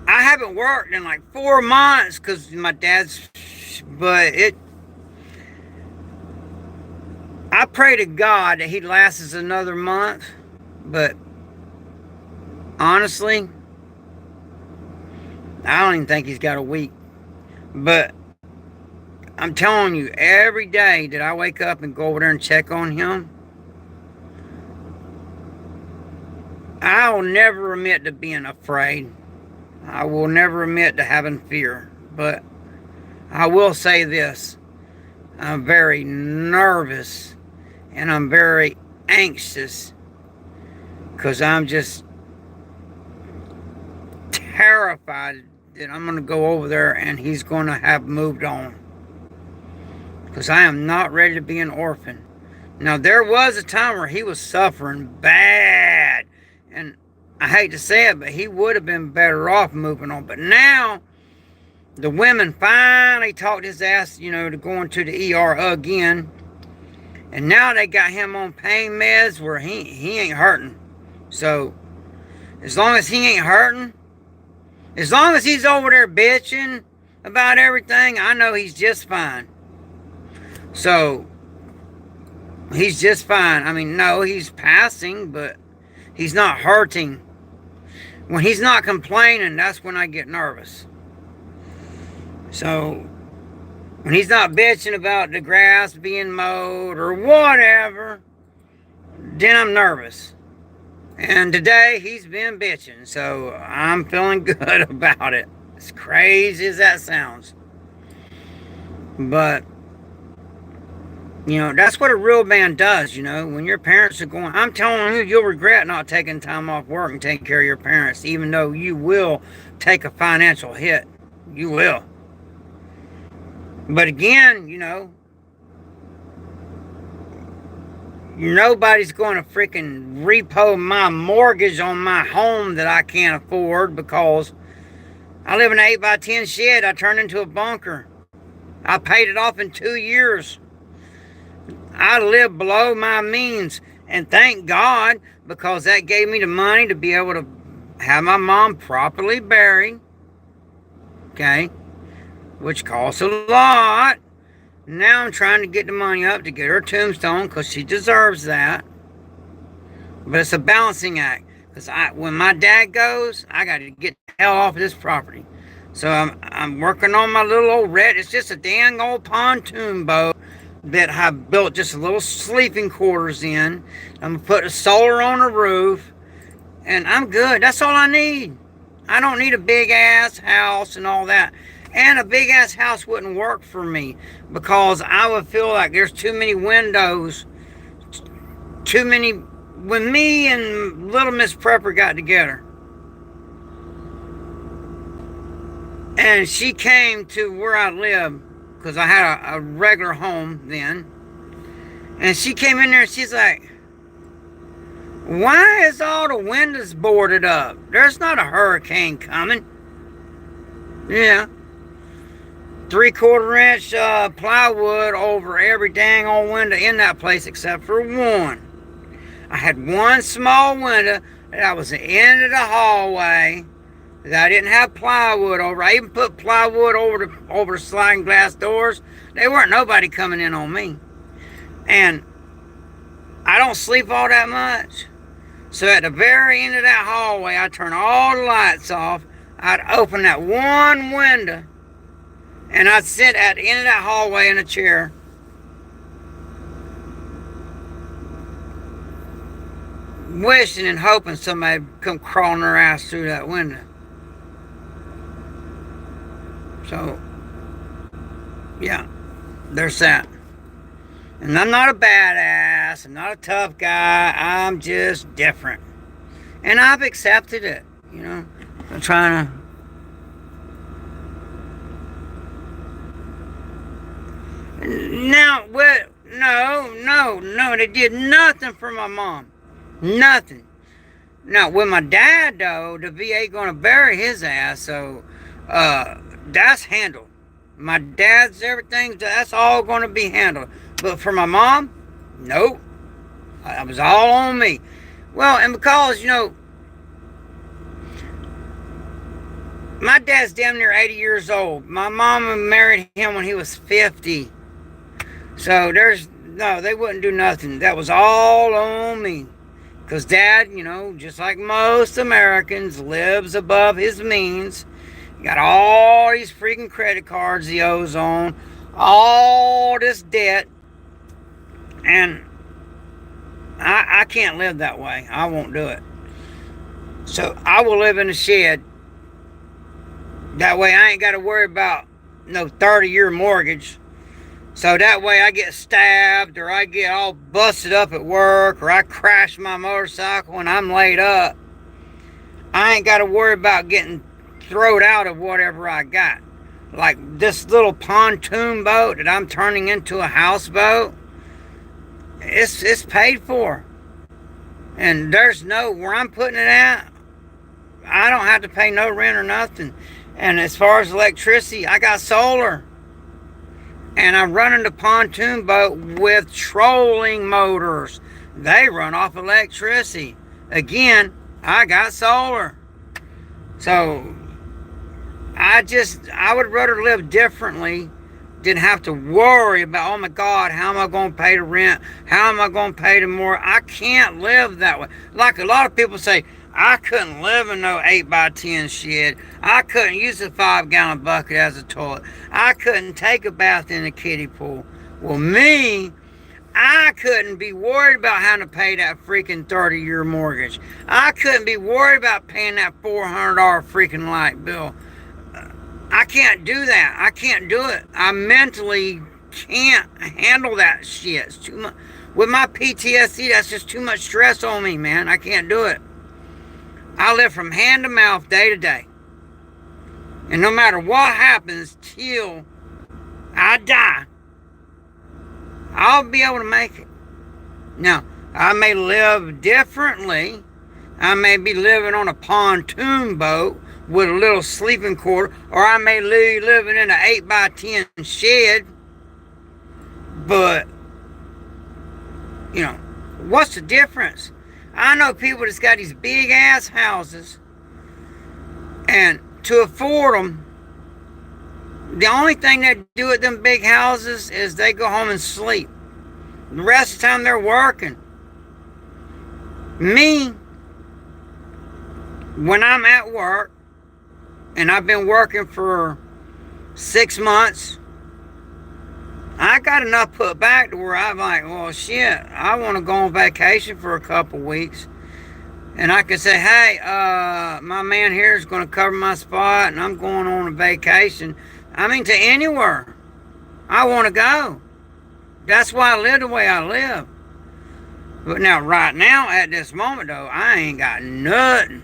I haven't worked in like 4 months because my dad's, I pray to God that he lasts us another month, but honestly, I don't even think he's got a week. But I'm telling you, every day that I wake up and go over there and check on him, I'll never admit to being afraid. I will never admit to having fear. But I will say this. I'm very nervous and I'm very anxious because I'm just terrified that I'm going to go over there and he's going to have moved on. Because I am not ready to be an orphan. Now, there was a time where he was suffering bad. And I hate to say it, but he would have been better off moving on. But now, the women finally talked his ass, to going to the ER again. And now they got him on pain meds where he ain't hurting. So, as long as he ain't hurting, as long as he's over there bitching about everything, I know he's just fine. So, he's just fine. I mean, no, he's passing, but he's not hurting. When he's not complaining, that's when I get nervous. So, when he's not bitching about the grass being mowed or whatever, then I'm nervous. And today, he's been bitching, so I'm feeling good about it. As crazy as that sounds. But, that's what a real man does, when your parents are going, I'm telling you, you'll regret not taking time off work and taking care of your parents, even though you will take a financial hit. You will. But again, nobody's going to freaking repo my mortgage on my home that I can't afford because I live in an 8x10 shed I turned into a bunker. I paid it off in 2 years. I lived below my means, and thank God, because that gave me the money to be able to have my mom properly buried, okay, which costs a lot. Now I'm trying to get the money up to get her tombstone because she deserves that. But it's a balancing act, because when my dad goes, I got to get the hell off of this property. So I'm working on my little old red. It's just a dang old pontoon boat that I built just a little sleeping quarters in. I'm going to put a solar on the roof, and I'm good. That's all I need. I don't need a big-ass house and all that. And a big-ass house wouldn't work for me, because I would feel like there's too many windows, too many. When me and little Miss Prepper got together, and she came to where I live, because I had a regular home then, and she came in there and she's like, why is all the windows boarded up? There's not a hurricane coming. Yeah. 3/4 inch plywood over every dang old window in that place except for one. I had one small window that was the end of the hallway that I didn't have plywood over. I even put plywood over the sliding glass doors. There weren't nobody coming in on me. And I don't sleep all that much. So at the very end of that hallway, I'd turn all the lights off. I'd open that one window, and I'd sit at the end of that hallway in a chair. Wishing and hoping somebody would come crawling their ass through that window. So, yeah, there's that. And I'm not a badass. I'm not a tough guy. I'm just different. And I've accepted it, you know. I'm trying to... Now, what? No. They did nothing for my mom. Nothing. Now, with my dad, though, the VA going to bury his ass, so that's handled. My dad's everything, that's all going to be handled. But for my mom, nope. It was all on me. Well, and because, you know, my dad's damn near 80 years old. My mama married him when he was 50. So no, they wouldn't do nothing. That was all on me. Because Dad, you know, just like most Americans, lives above his means. He got all these freaking credit cards he owes on. All this debt. And I can't live that way. I won't do it. So I will live in a shed. That way I ain't got to worry about no 30-year mortgage. So that way I get stabbed, or I get all busted up at work, or I crash my motorcycle and I'm laid up. I ain't got to worry about getting thrown out of whatever I got. Like this little pontoon boat that I'm turning into a houseboat, it's paid for. And there's where I'm putting it at, I don't have to pay no rent or nothing. And as far as electricity, I got solar. And I'm running the pontoon boat with trolling motors. They run off electricity. Again, I got solar. So, I would rather live differently than have to worry about, oh my God, how am I going to pay the rent? How am I going to pay the mortgage? I can't live that way. Like a lot of people say, I couldn't live in no 8x10 shed. I couldn't use a 5-gallon bucket as a toilet. I couldn't take a bath in a kiddie pool. Well, me, I couldn't be worried about having to pay that freaking 30-year mortgage. I couldn't be worried about paying that $400 freaking light bill. I can't do that. I can't do it. I mentally can't handle that shit. It's too much. With my PTSD, that's just too much stress on me, man. I can't do it. I live from hand to mouth, day to day. And no matter what happens till I die, I'll be able to make it. Now, I may live differently. I may be living on a pontoon boat with a little sleeping quarter, or I may be living in an 8x10 shed. But, what's the difference? I know people that's got these big ass houses, and to afford them, the only thing they do at them big houses is they go home and sleep. The rest of the time they're working. Me, when I'm at work, and I've been working for 6 months, I got enough put back to where I'm like, well, shit, I want to go on vacation for a couple weeks. And I can say, hey, my man here is going to cover my spot, and I'm going on a vacation. I mean, to anywhere I want to go. That's why I live the way I live. But now, right now, at this moment, though, I ain't got nothing.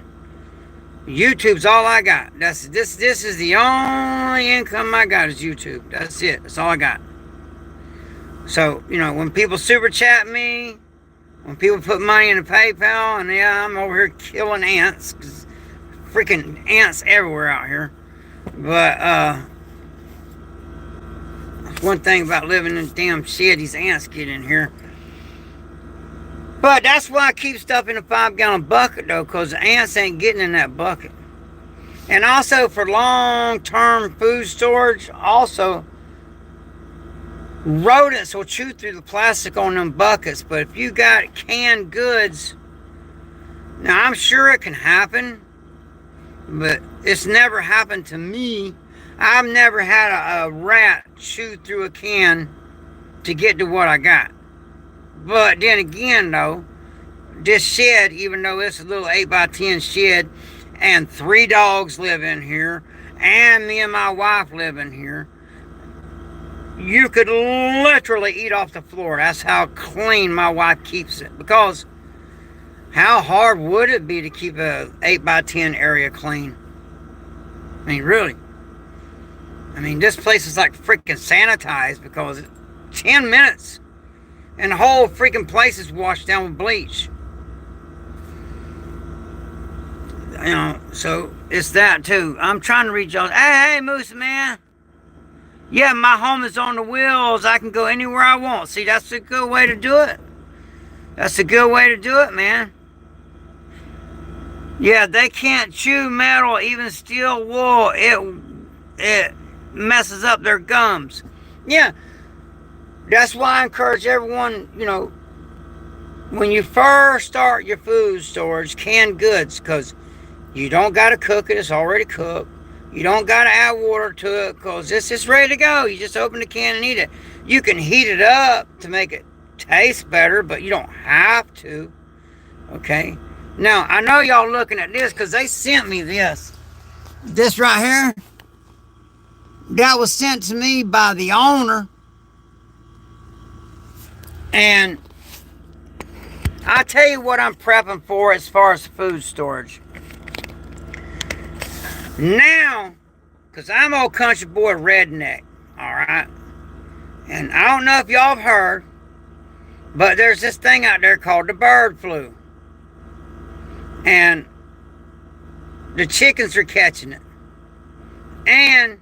YouTube's all I got. This is the only income I got is YouTube. That's it. That's all I got. So, when people super chat me, when people put money in a PayPal, and yeah, I'm over here killing ants, 'cause freaking ants everywhere out here. But, one thing about living in a damn shed, these ants get in here. But that's why I keep stuff in a 5-gallon bucket, though, because the ants ain't getting in that bucket. And also for long-term food storage, also, rodents will chew through the plastic on them buckets. But if you got canned goods, now I'm sure it can happen, but it's never happened to me. I've never had a rat chew through a can to get to what I got. But then again, though, this shed, even though it's a little 8x10 shed, and 3 dogs live in here, and me and my wife live in here, you could literally eat off the floor. That's how clean my wife keeps it. Because how hard would it be to keep a 8x10 area clean? I mean, really. I mean, this place is like freaking sanitized, because 10 minutes and the whole freaking place is washed down with bleach. So it's that too. I'm trying to reach y'all. Hey, Moose man. Yeah, my home is on the wheels. I can go anywhere I want. See, that's a good way to do it. That's a good way to do it, man. Yeah, they can't chew metal, even steel wool. It messes up their gums. Yeah, that's why I encourage everyone, when you first start your food storage, canned goods, because you don't got to cook it. It's already cooked. You don't got to add water to it, because this is ready to go. You just open the can and eat it. You can heat it up to make it taste better, but you don't have to. Okay? Now, I know y'all looking at this because they sent me this. This right here. That was sent to me by the owner. And I'll tell you what I'm prepping for as far as food storage. Now, because I'm old country boy redneck, alright? And I don't know if y'all have heard, but there's this thing out there called the bird flu. And the chickens are catching it. And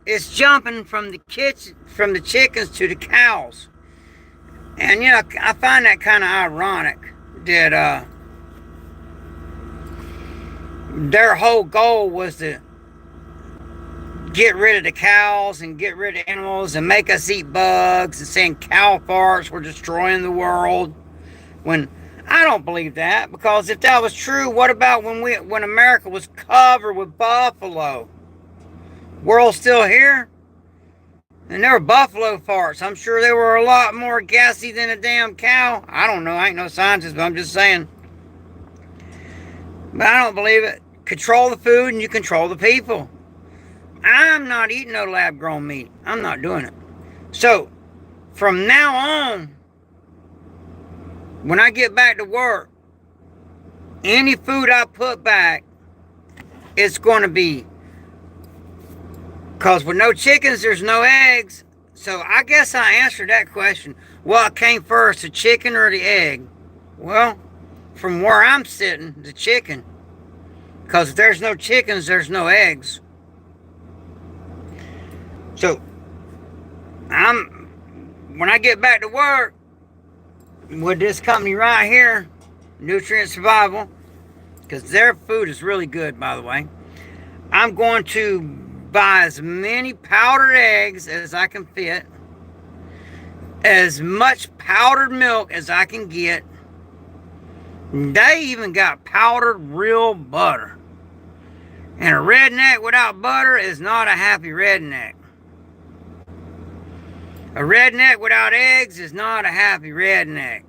it's jumping from the chickens to the cows. And I find that kind of ironic that their whole goal was to get rid of the cows and get rid of animals and make us eat bugs, and saying cow farts were destroying the world. When I don't believe that, because if that was true, what about when America was covered with buffalo? World still here? And there were buffalo farts. I'm sure they were a lot more gassy than a damn cow. I don't know. I ain't no scientist, but I'm just saying. But I don't believe it. Control the food and you control the people. I'm not eating no lab-grown meat. I'm not doing it. So, from now on, when I get back to work, any food I put back, it's going to be, because with no chickens, there's no eggs. So I guess I answered that question. What came first, the chicken or the egg? Well, from where I'm sitting, the chicken. Because if there's no chickens, there's no eggs. So, when I get back to work with this company right here, Nutrient Survival, because their food is really good, by the way, I'm going to buy as many powdered eggs as I can fit, as much powdered milk as I can get. They even got powdered real butter. And a redneck without butter is not a happy redneck. A redneck without eggs is not a happy redneck.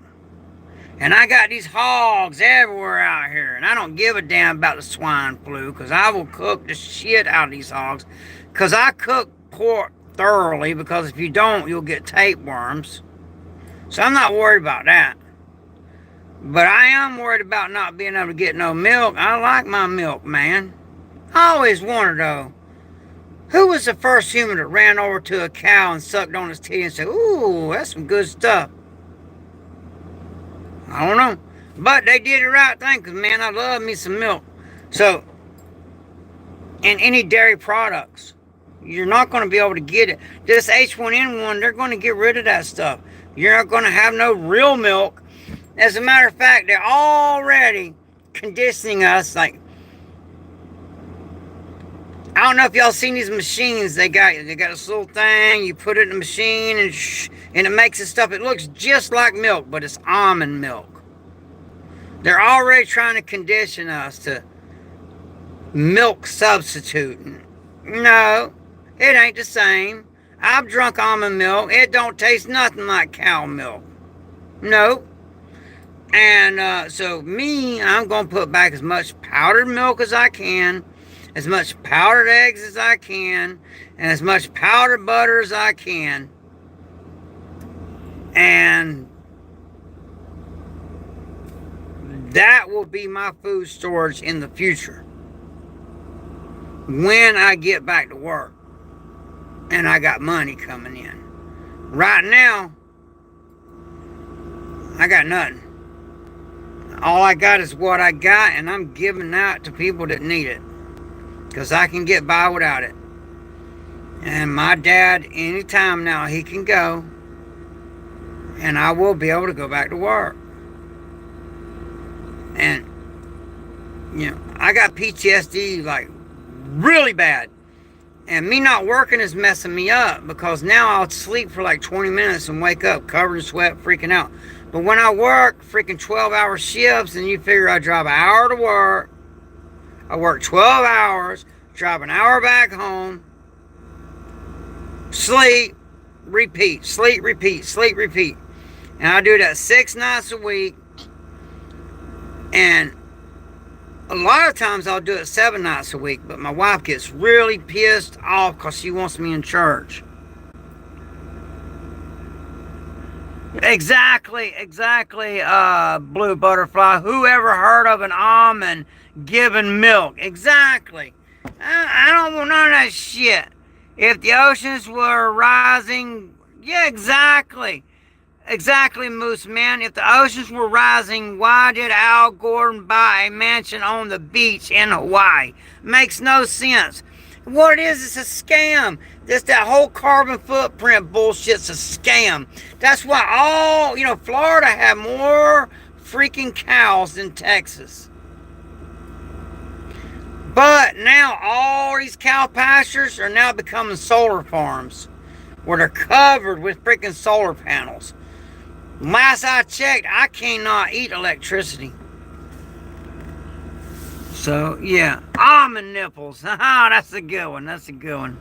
And I got these hogs everywhere out here. And I don't give a damn about the swine flu, because I will cook the shit out of these hogs. Because I cook pork thoroughly, because if you don't, you'll get tapeworms. So I'm not worried about that. But I am worried about not being able to get no milk. I like my milk, man. I always wondered, though, who was the first human that ran over to a cow and sucked on its teeth and said, ooh, that's some good stuff? I don't know. But they did the right thing, because, man, I love me some milk. So, and any dairy products, you're not going to be able to get it. This H1N1, they're going to get rid of that stuff. You're not going to have no real milk. As a matter of fact, they're already conditioning us. Like, I don't know if y'all seen these machines they got. They got this little thing. You put it in the machine and it makes this stuff. It looks just like milk, but it's almond milk. They're already trying to condition us to milk substitute. No, it ain't the same. I've drunk almond milk. It don't taste nothing like cow milk. Nope. And so I'm going to put back as much powdered milk as I can, as much powdered eggs as I can, and as much powdered butter as I can. And that will be my food storage in the future. When I get back to work and I got money coming in. Right now, I got nothing. All I got is what I got, and I'm giving out to people that need it, because I can get by without it. And my dad, anytime now, he can go, and I will be able to go back to work. And, you know, I got PTSD, like, really bad. And me not working is messing me up, because now I'll sleep for like 20 minutes and wake up covered in sweat, freaking out. But when I work freaking 12-hour shifts, and you figure I drive an hour to work, I work 12 hours, drive an hour back home, sleep, repeat, sleep, repeat, sleep, repeat. And I do that 6 nights a week. And a lot of times I'll do it 7 nights a week, but my wife gets really pissed off because she wants me in church. Exactly, Blue Butterfly. Whoever heard of an almond giving milk? Exactly. I don't want none of that shit. If the oceans were rising, yeah, exactly. Exactly, Moose Man. If the oceans were rising, why did Al Gordon buy a mansion on the beach in Hawaii? Makes no sense. What it is, it's a scam. That whole carbon footprint bullshit's a scam. That's why Florida had more freaking cows than Texas. But now all these cow pastures are now becoming solar farms, where they're covered with freaking solar panels. Last I checked, I cannot eat electricity. So, yeah. Almond nipples. That's a good one. That's a good one.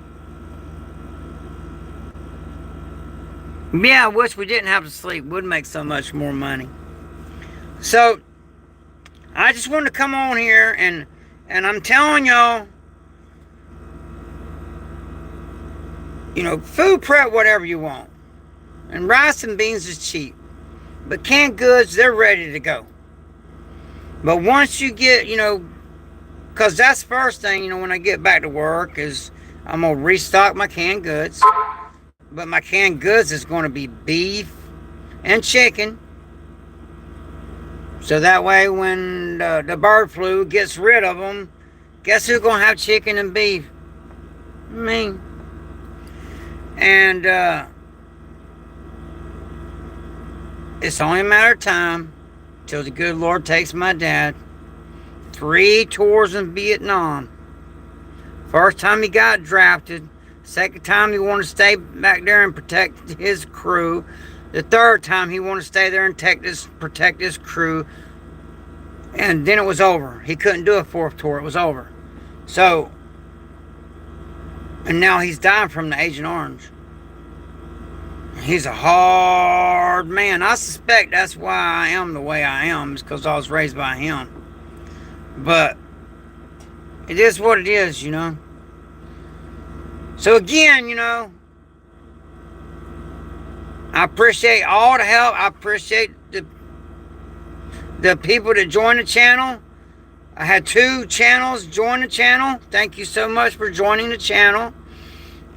Yeah, I wish we didn't have to sleep. Would make so much more money. So, I just wanted to come on here and I'm telling y'all, food prep whatever you want. And rice and beans is cheap. But canned goods, they're ready to go. But once you get, because that's the first thing, when I get back to work, is I'm going to restock my canned goods. But my canned goods is going to be beef and chicken. So that way when the bird flu gets rid of them, Guess who's gonna have chicken and beef? Me. And it's only a matter of time till the good Lord takes my dad. 3 tours in Vietnam. First time he got drafted. Second time he wanted to stay back there and protect his crew. The third time he wanted to stay there and protect his crew. And then it was over. He couldn't do a 4th tour. It was over. So, and now he's dying from the Agent Orange. He's a hard man. I suspect that's why I am the way I am. It's because I was raised by him. But it is what it is, you know. So again, you know, I appreciate all the help. I appreciate the people that join the channel. I had 2 channels join the channel. Thank you so much for joining the channel.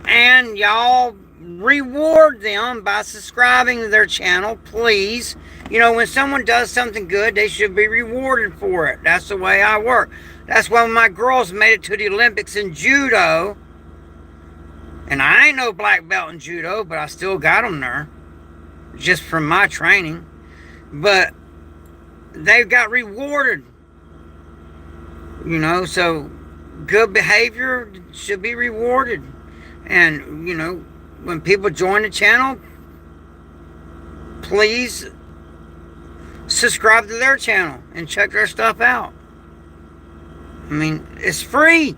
And y'all reward them by subscribing to their channel, please. You know, when someone does something good, they should be rewarded for it. That's the way I work. That's why my girls made it to the Olympics in judo. And I ain't no black belt in judo, but I still got them there. Just from my training. But they got rewarded. You know, so good behavior should be rewarded. And, you know, when people join the channel, please subscribe to their channel and check their stuff out. I mean, it's free.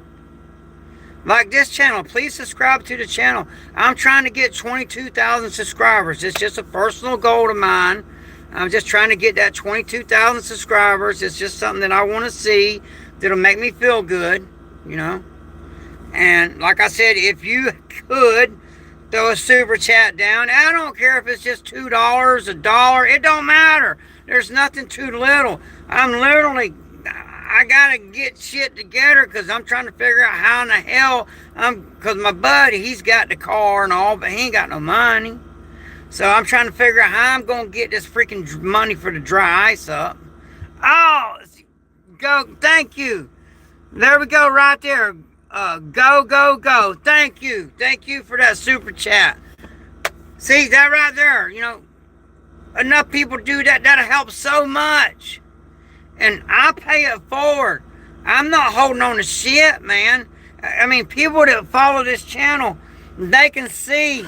Like this channel, please subscribe to the channel. I'm trying to get 22,000 subscribers. It's just a personal goal of mine. I'm just trying to get that 22,000 subscribers. It's just something that I want to see that'll make me feel good, you know. And like I said, if you could throw a super chat down, I don't care if it's just $2, $1, it don't matter. There's nothing too little. I gotta get shit together because I'm trying to figure out how in the hell because my buddy, he's got the car and all, but he ain't got no money. So I'm trying to figure out how I'm gonna get this freaking money for the dry ice up. Oh, go! Thank you. There we go, right there. Go. Thank you for that super chat. See that right there? You know, enough people do that. That'll help so much. And I pay it forward. I'm not holding on to shit, man. I mean, people that follow this channel, they can see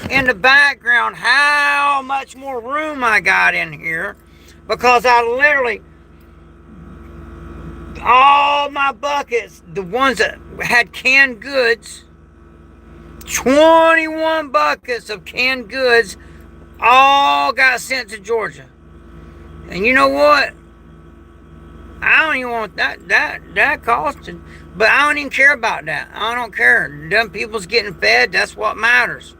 in the background how much more room I got in here. Because I literally, all my buckets, the ones that had canned goods, 21 buckets of canned goods, all got sent to Georgia. And you know what? I don't even want that costing, but I don't even care about that. I don't care. Them people's getting fed. That's what matters.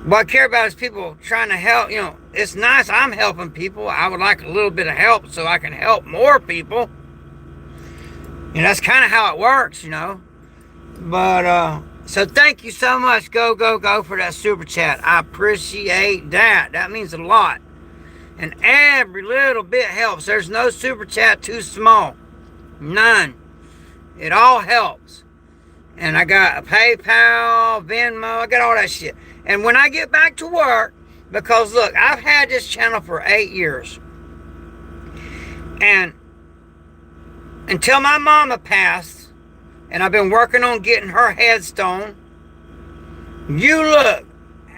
What I care about is people trying to help. You know, it's nice I'm helping people. I would like a little bit of help so I can help more people. And that's kind of how it works, you know. But, so thank you so much. Go for that super chat. I appreciate that. That means a lot. And every little bit helps. There's no super chat too small. None. It all helps. And I got a PayPal, Venmo, I got all that shit. And when I get back to work, because look, I've had this channel for 8 years. And until my mama passed, and I've been working on getting her headstone, you look,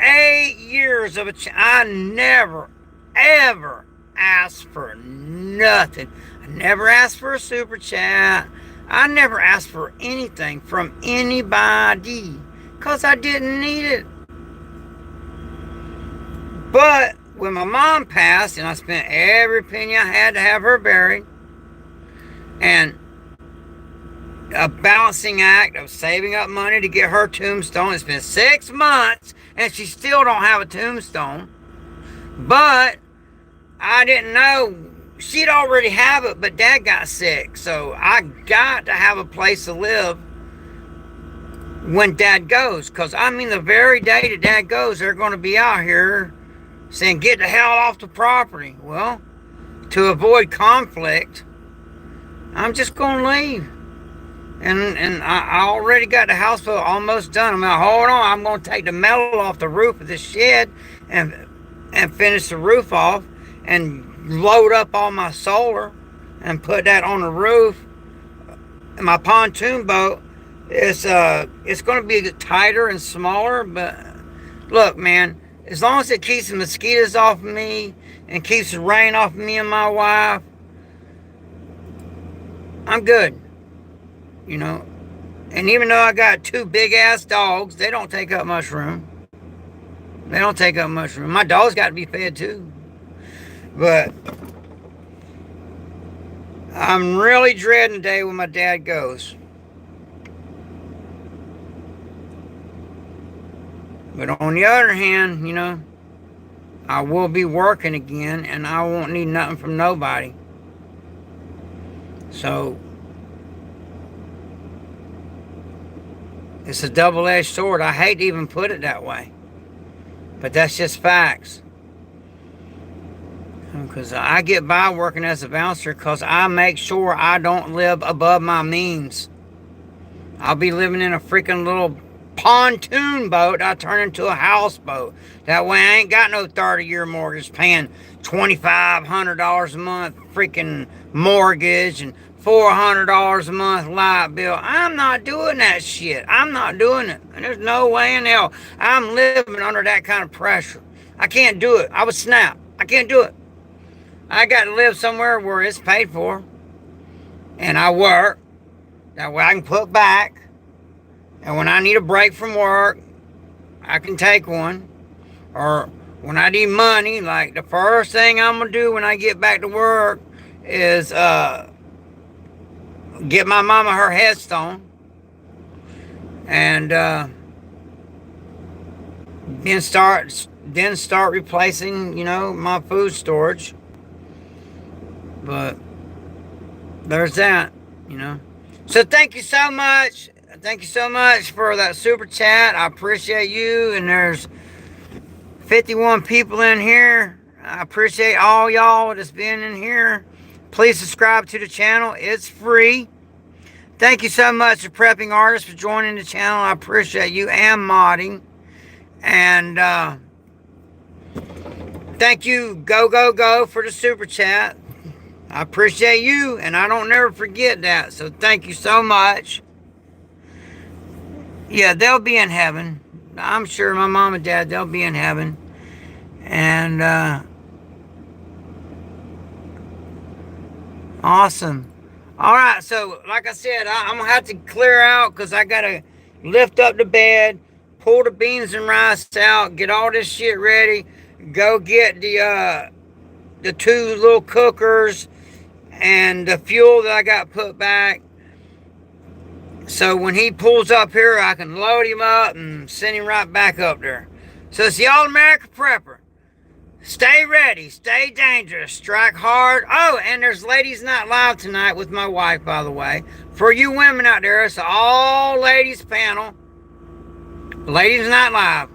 8 years of I never, ever asked for nothing. I never asked for a super chat. I never asked for anything from anybody because I didn't need it. But when my mom passed and I spent every penny I had to have her buried, and a balancing act of saving up money to get her tombstone, it's been 6 months and she still don't have a tombstone. But I didn't know she'd already have it, but Dad got sick. So I got to have a place to live when Dad goes. Because, I mean, the very day that Dad goes, they're going to be out here saying, get the hell off the property. Well, to avoid conflict, I'm just going to leave. And I already got the houseboat almost done. I'm like, hold on, I'm going to take the metal off the roof of this shed and finish the roof off and load up all my solar and put that on the roof. And my pontoon boat is it's going to be tighter and smaller, but look, man, as long as it keeps the mosquitoes off of me and keeps the rain off of me and my wife, I'm good. You know, and even though I got 2 big ass dogs, they don't take up much room. They don't take up much room. My dogs got to be fed too. But I'm really dreading the day when my dad goes. But on the other hand, you know, I will be working again and I won't need nothing from nobody. So it's a double-edged sword. I hate to even put it that way. But that's just facts. Because I get by working as a bouncer because I make sure I don't live above my means. I'll be living in a freaking little pontoon boat. I turn into a houseboat. That way I ain't got no 30-year mortgage paying $2,500 a month freaking mortgage and $400 a month light bill. I'm not doing that shit. I'm not doing it. And there's no way in hell I'm living under that kind of pressure. I can't do it. I would snap. I can't do it. I got to live somewhere where it's paid for. And I work. That way I can put back. And when I need a break from work, I can take one. Or when I need money, like the first thing I'm going to do when I get back to work is get my mama her headstone. And then start replacing, you know, my food storage. But there's that, you know. So thank you so much. Thank you so much for that super chat. I appreciate you. And there's 51 people in here. I appreciate all y'all that's been in here. Please subscribe to the channel. It's free. Thank you so much to Prepping Artists for joining the channel. I appreciate you and modding. And thank you, Go, for the super chat. I appreciate you, and I don't never forget that. So thank you so much. Yeah, they'll be in heaven. I'm sure my mom and dad, they'll be in heaven. And awesome. All right, so like I said, I'm going to have to clear out because I got to lift up the bed, pull the beans and rice out, get all this shit ready, go get the 2 little cookers and the fuel that I got put back. So when he pulls up here, I can load him up and send him right back up there. So it's the All-America Prepper. Stay ready, stay dangerous, strike hard. Oh, and there's Ladies Night Live tonight with my wife, by the way. For you women out there, it's an all-ladies panel. Ladies Night Live.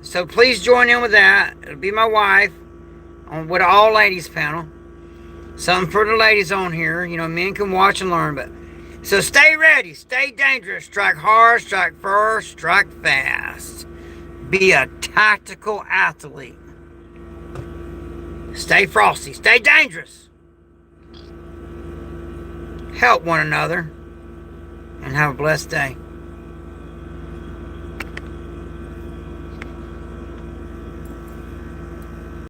So please join in with that. It'll be my wife with an all-ladies panel. Something for the ladies on here. You know, men can watch and learn. But so stay ready, stay dangerous, strike hard, strike first, strike fast. Be a tactical athlete. Stay frosty, stay dangerous. Help one another, and have a blessed day.